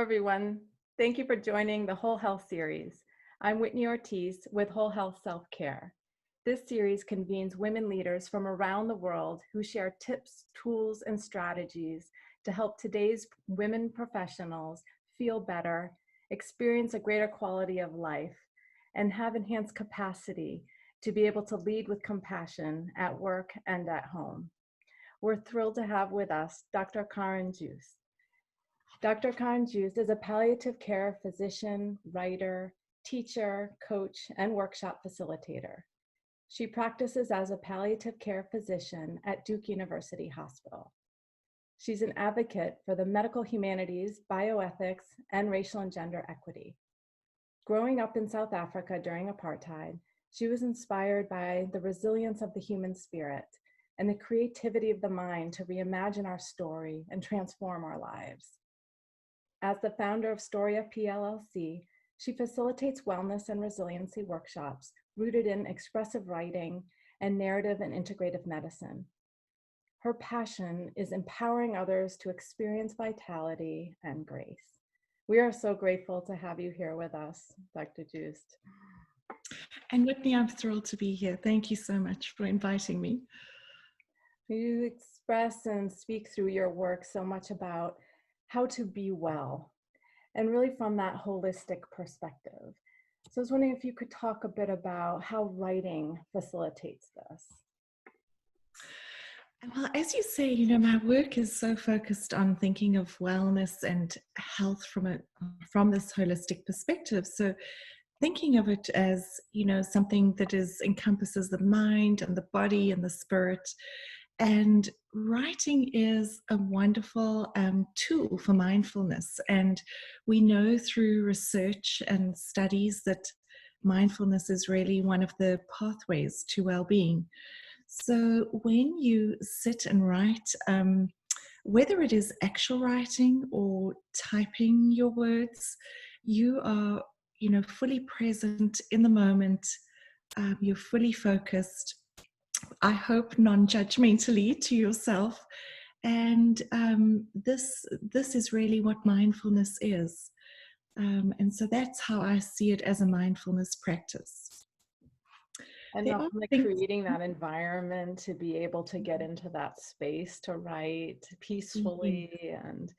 Everyone. Thank you for joining the Whole Health series. I'm Whitney Ortiz with Whole Health Self-Care. This series convenes women leaders from around the world who share tips, tools, and strategies to help today's women professionals feel better, experience a greater quality of life, and have enhanced capacity to be able to lead with compassion at work and at home. We're thrilled to have with us Dr. Karen Jooste. Dr. Karen Jooste is a palliative care physician, writer, teacher, coach, and workshop facilitator. She practices as a palliative care physician at Duke University Hospital. She's an advocate for the medical humanities, bioethics, and racial and gender equity. Growing up in South Africa during Apartheid, she was inspired by the resilience of the human spirit and the creativity of the mind to reimagine our story and transform our lives. As the founder of Storia PLLC, she facilitates wellness and resiliency workshops rooted in expressive writing and narrative and integrative medicine. Her passion is empowering others to experience vitality and grace. We are so grateful to have you here with us, Dr. Jooste. And Whitney, I'm thrilled to be here. Thank you so much for inviting me. You express and speak through your work so much about how to be well, and really from that holistic perspective. So I was wondering if you could talk a bit about how writing facilitates this. Well, as you say, my work is so focused on thinking of wellness and health from this holistic perspective. So thinking of it as, something that encompasses the mind and the body and the spirit. And writing is a wonderful tool for mindfulness. And we know through research and studies that mindfulness is really one of the pathways to well-being. So when you sit and write, whether it is actual writing or typing your words, you are, fully present in the moment. You're fully focused. I hope non-judgmentally to yourself, and this is really what mindfulness is, and so that's how I see it as a mindfulness practice. And not like creating that environment to be able to get into that space to write peacefully and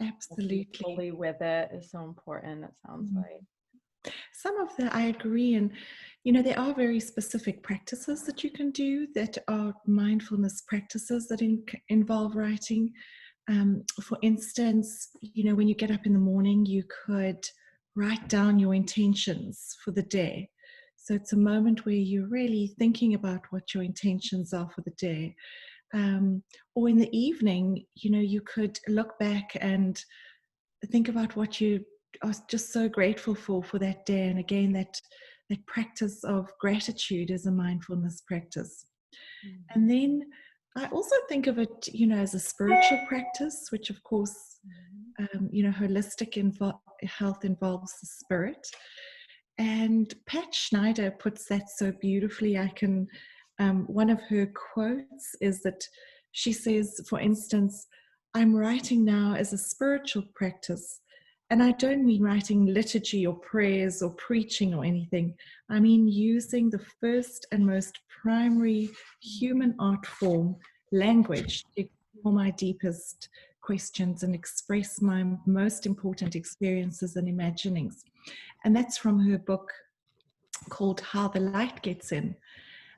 absolutely fully with it is so important, it sounds like. Some of that I agree, and there are very specific practices that you can do that are mindfulness practices that involve writing. For instance, when you get up in the morning, you could write down your intentions for the day. So it's a moment where you're really thinking about what your intentions are for the day. Or in the evening, you could look back and think about what you are just so grateful for that day. And again, that practice of gratitude is a mindfulness practice. Mm-hmm. And then I also think of it, as a spiritual practice, which of course, holistic health involves the spirit. And Pat Schneider puts that so beautifully. One of her quotes is that she says, for instance, "I'm writing now as a spiritual practice. And I don't mean writing liturgy or prayers or preaching or anything. I mean using the first and most primary human art form, language, to explore my deepest questions and express my most important experiences and imaginings." And that's from her book called How the Light Gets In.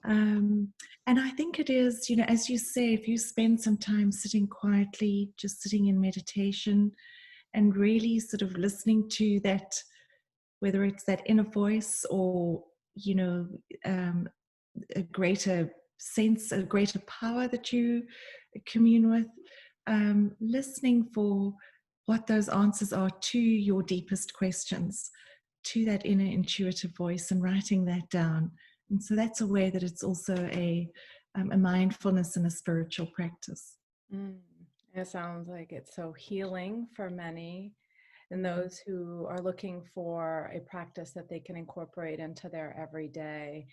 And I think it is, as you say, if you spend some time sitting quietly, just sitting in meditation, and really sort of listening to that, whether it's that inner voice or, a greater sense, a greater power that you commune with, listening for what those answers are to your deepest questions, to that inner intuitive voice, and writing that down. And so that's a way that it's also a mindfulness and a spiritual practice. It sounds like it's so healing for many, and those who are looking for a practice that they can incorporate into their everyday.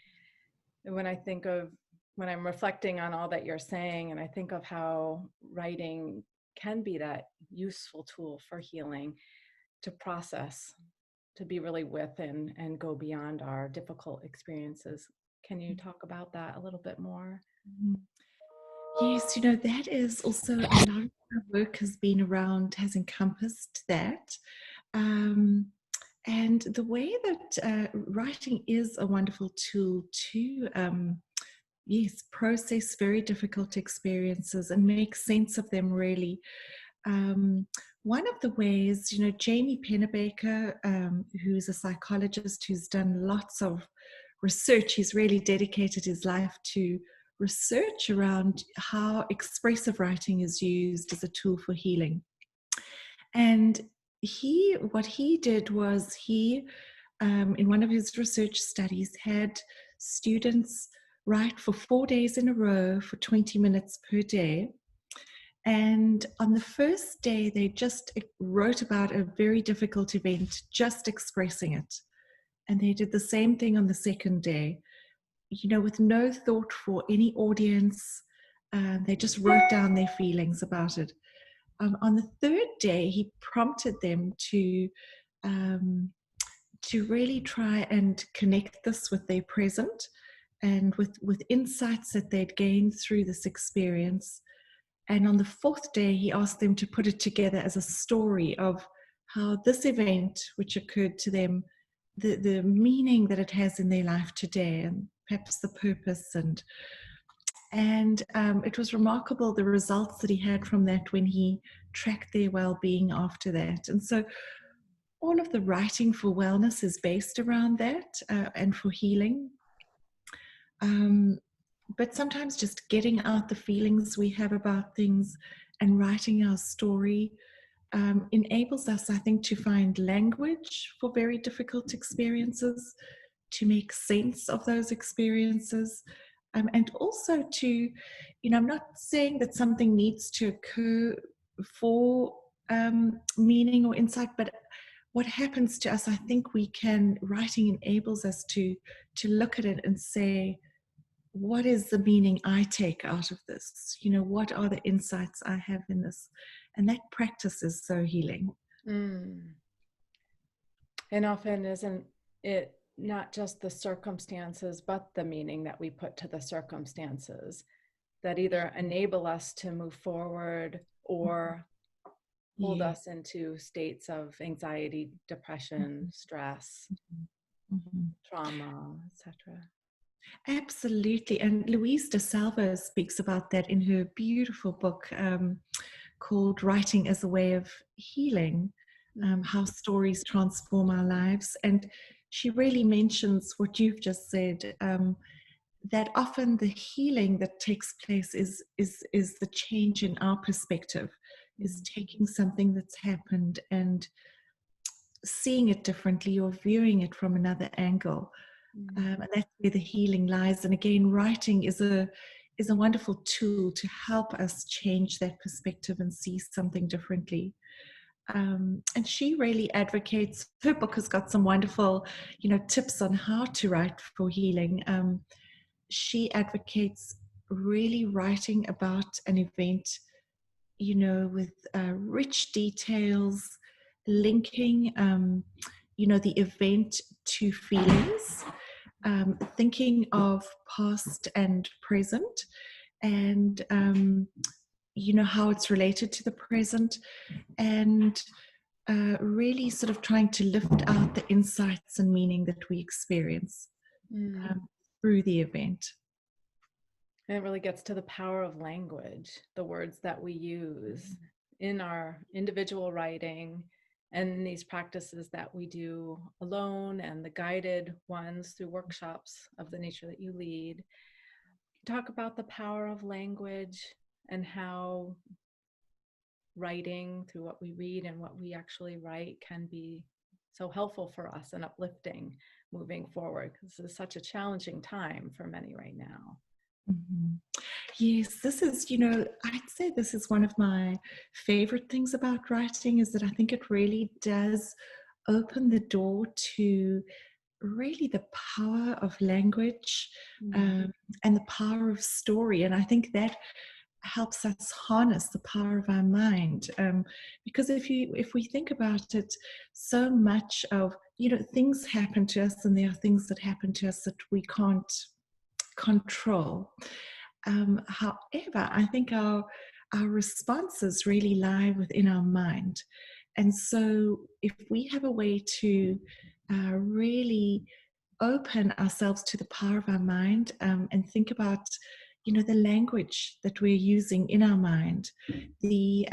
And when I'm reflecting on all that you're saying, and I think of how writing can be that useful tool for healing, to process, to be really with and go beyond our difficult experiences. Can you talk about that a little bit more? Mhm. Yes, that is also a lot of our work has been around, has encompassed that. Um, and the way that writing is a wonderful tool to, yes, process very difficult experiences and make sense of them, really. One of the ways, Jamie Pennebaker, who's a psychologist who's done lots of research, he's really dedicated his life to research around how expressive writing is used as a tool for healing. And what he did was in one of his research studies, had students write for 4 days in a row for 20 minutes per day. And on the first day, they just wrote about a very difficult event, just expressing it. And they did the same thing on the second day, with no thought for any audience. They just wrote down their feelings about it. On the third day, he prompted them to really try and connect this with their present and with insights that they'd gained through this experience. And on the fourth day, he asked them to put it together as a story of how this event, which occurred to them, the meaning that it has in their life today, and perhaps the purpose. And it was remarkable, the results that he had from that when he tracked their well-being after that. And so all of the writing for wellness is based around that, and for healing. But sometimes just getting out the feelings we have about things and writing our story enables us, I think, to find language for very difficult experiences, to make sense of those experiences, and also to, I'm not saying that something needs to occur for meaning or insight, but what happens to us, I think writing enables us to look at it and say, what is the meaning I take out of this? What are the insights I have in this? And that practice is so healing. Mm. And often isn't it not just the circumstances, but the meaning that we put to the circumstances that either enable us to move forward or hold Yeah. us into states of anxiety, depression, stress, Mm-hmm. trauma, etc. Absolutely. And Louise de Salvo speaks about that in her beautiful book called Writing as a Way of Healing, how stories transform our lives. And she really mentions what you've just said, that often the healing that takes place is the change in our perspective, is taking something that's happened and seeing it differently or viewing it from another angle. And that's where the healing lies. And again, writing is a wonderful tool to help us change that perspective and see something differently. And she really advocates, her book has got some wonderful, tips on how to write for healing. She advocates really writing about an event, with rich details, linking, the event to feelings, thinking of past and present, and how it's related to the present, and really sort of trying to lift out the insights and meaning that we experience through the event. And it really gets to the power of language, the words that we use in our individual writing and these practices that we do alone and the guided ones through workshops of the nature that you lead. Talk about the power of language and how writing through what we read and what we actually write can be so helpful for us and uplifting moving forward. This is such a challenging time for many right now. Mm-hmm. Yes, this is, I'd say this is one of my favorite things about writing, is that I think it really does open the door to really the power of language, and the power of story. And I think that helps us harness the power of our mind. Because if we think about it, so much of, things happen to us, and there are things that happen to us that we can't control. However, I think our responses really lie within our mind. And so if we have a way to really open ourselves to the power of our mind, and think about, the language that we're using in our mind, the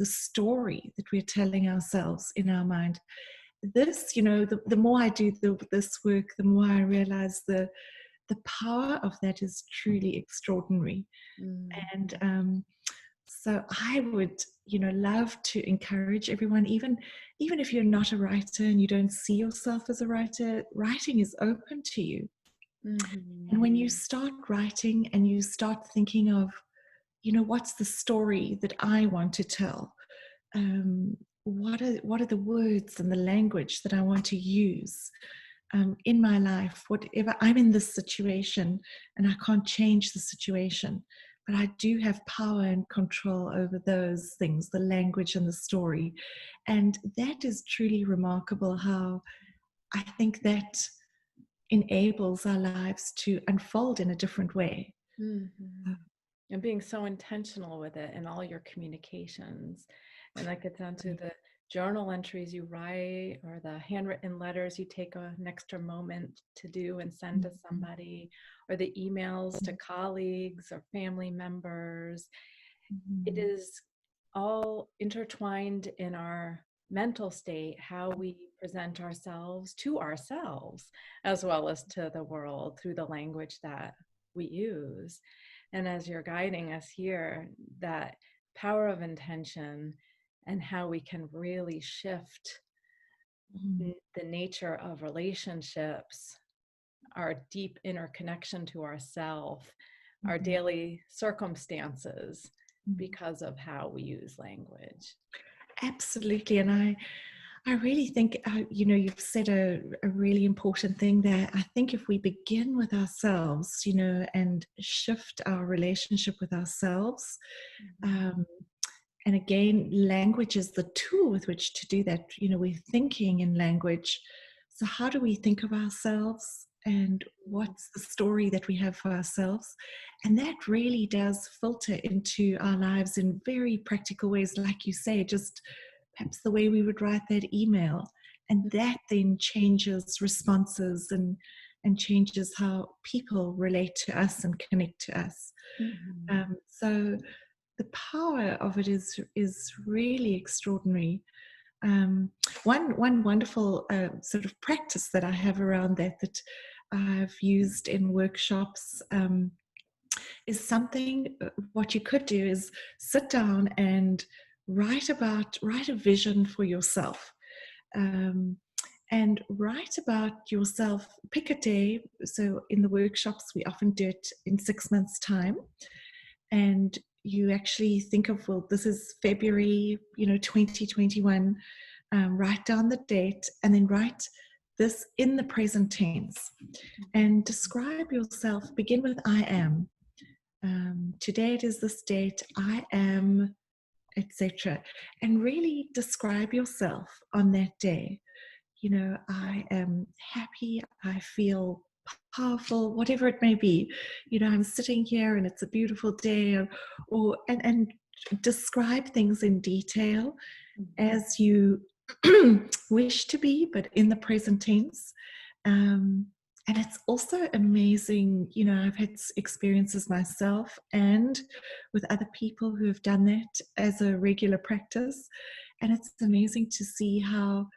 story that we're telling ourselves in our mind. This, the more I do this work, the more I realize the power of that is truly extraordinary. And so I would, love to encourage everyone, even if you're not a writer and you don't see yourself as a writer, writing is open to you. And when you start writing and you start thinking of, what's the story that I want to tell? What are the words and the language that I want to use in my life? Whatever, I'm in this situation and I can't change the situation, but I do have power and control over those things, the language and the story. And that is truly remarkable, how I think that enables our lives to unfold in a different way. And being so intentional with it in all your communications. And that gets down to the journal entries you write, or the handwritten letters you take an extra moment to do and send to somebody, or the emails to colleagues or family members. It is all intertwined in our mental state, how we present ourselves to ourselves, as well as to the world through the language that we use. And as you're guiding us here, that power of intention and how we can really shift the nature of relationships, our deep interconnection to ourself, our daily circumstances, because of how we use language. Absolutely. And I really think, you've said a really important thing there. I think if we begin with ourselves, and shift our relationship with ourselves, and again, language is the tool with which to do that. We're thinking in language. So how do we think of ourselves, and what's the story that we have for ourselves? And that really does filter into our lives in very practical ways, like you say, just perhaps the way we would write that email. And that then changes responses, and changes how people relate to us and connect to us. So the power of it is really extraordinary. One wonderful sort of practice that I have around that I've used in workshops, is something. What you could do is sit down and write a vision for yourself, and write about yourself. Pick a day. So in the workshops, we often do it in 6 months' time, and you actually think of, well, this is February, 2021. Write down the date, and then write this in the present tense, and describe yourself. Begin with I am. Today it is this date. I am, etc. And really describe yourself on that day. I am happy. I feel powerful, whatever it may be. I'm sitting here and it's a beautiful day, and describe things in detail as you wish to be, but in the present tense. And it's also amazing, I've had experiences myself and with other people who have done that as a regular practice. And it's amazing to see how,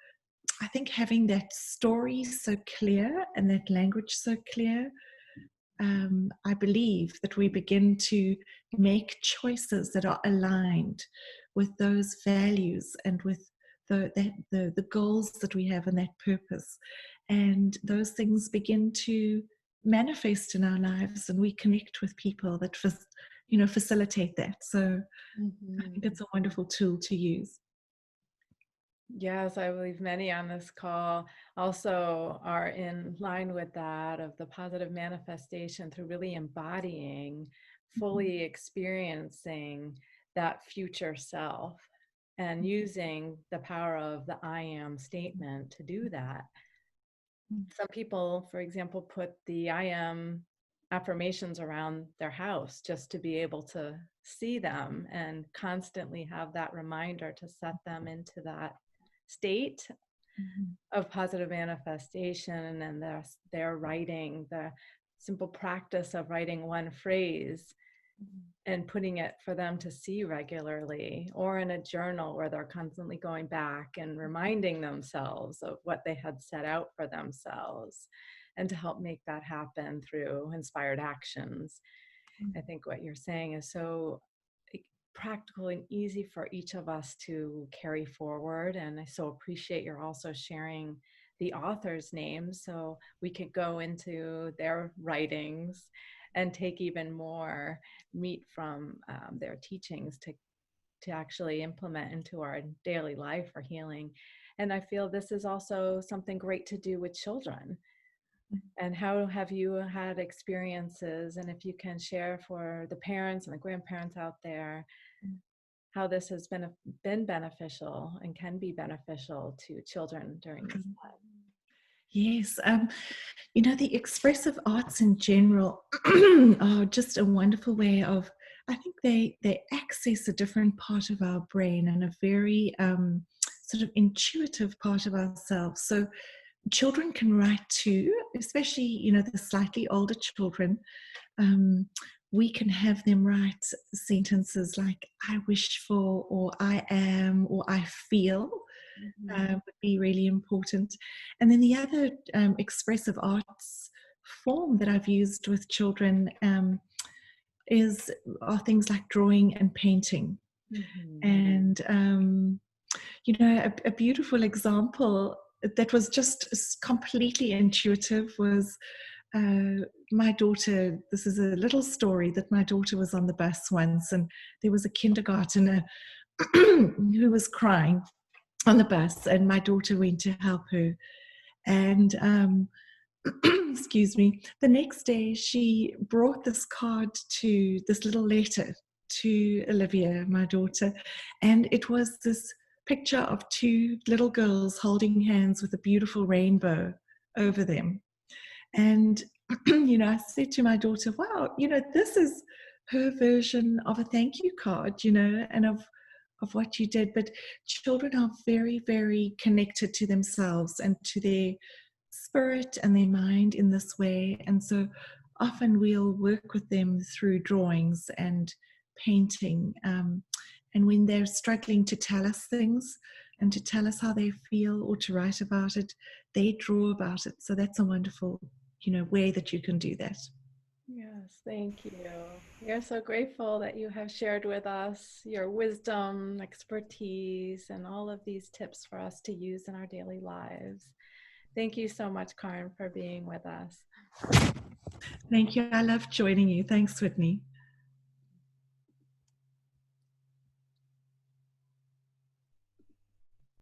I think, having that story so clear and that language so clear, I believe that we begin to make choices that are aligned with those values and with the goals that we have and that purpose. And those things begin to manifest in our lives, and we connect with people that facilitate that. So I think it's a wonderful tool to use. Yes, I believe many on this call also are in line with that, of the positive manifestation through really embodying fully experiencing that future self and using the power of the I am statement to do that. Some people, for example, put the I am affirmations around their house just to be able to see them and constantly have that reminder to set them into that state of positive manifestation. And their writing, the simple practice of writing one phrase and putting it for them to see regularly, or in a journal where they're constantly going back and reminding themselves of what they had set out for themselves, and to help make that happen through inspired actions. I think what you're saying is so practical and easy for each of us to carry forward. And I so appreciate you're also sharing the author's names so we could go into their writings and take even more meat from their teachings to actually implement into our daily life for healing. And I feel this is also something great to do with children. And how have you had experiences, and if you can share for the parents and the grandparents out there, how this has been beneficial and can be beneficial to children during this time? Yes, the expressive arts in general are just a wonderful way of, I think they access a different part of our brain and a very sort of intuitive part of ourselves. So children can write too, especially, the slightly older children. We can have them write sentences like I wish for, or I am, or I feel. Would be really important. And then the other expressive arts form that I've used with children are things like drawing and painting. And a beautiful example that was just completely intuitive was my daughter. This is a little story that my daughter was on the bus once, and there was a kindergartner who was crying on the bus, and my daughter went to help her. And excuse me, the next day she brought this little letter to Olivia, my daughter, and it was this picture of two little girls holding hands with a beautiful rainbow over them. And I said to my daughter, wow, this is her version of a thank you card, and of what you did. But children are very, very connected to themselves and to their spirit and their mind in this way. And so often we'll work with them through drawings and painting. And when they're struggling to tell us things and to tell us how they feel or to write about it, they draw about it. So that's a wonderful, way that you can do that. Yes, thank you. We are so grateful that you have shared with us your wisdom, expertise, and all of these tips for us to use in our daily lives. Thank you so much, Karen, for being with us. Thank you. I love joining you. Thanks, Whitney.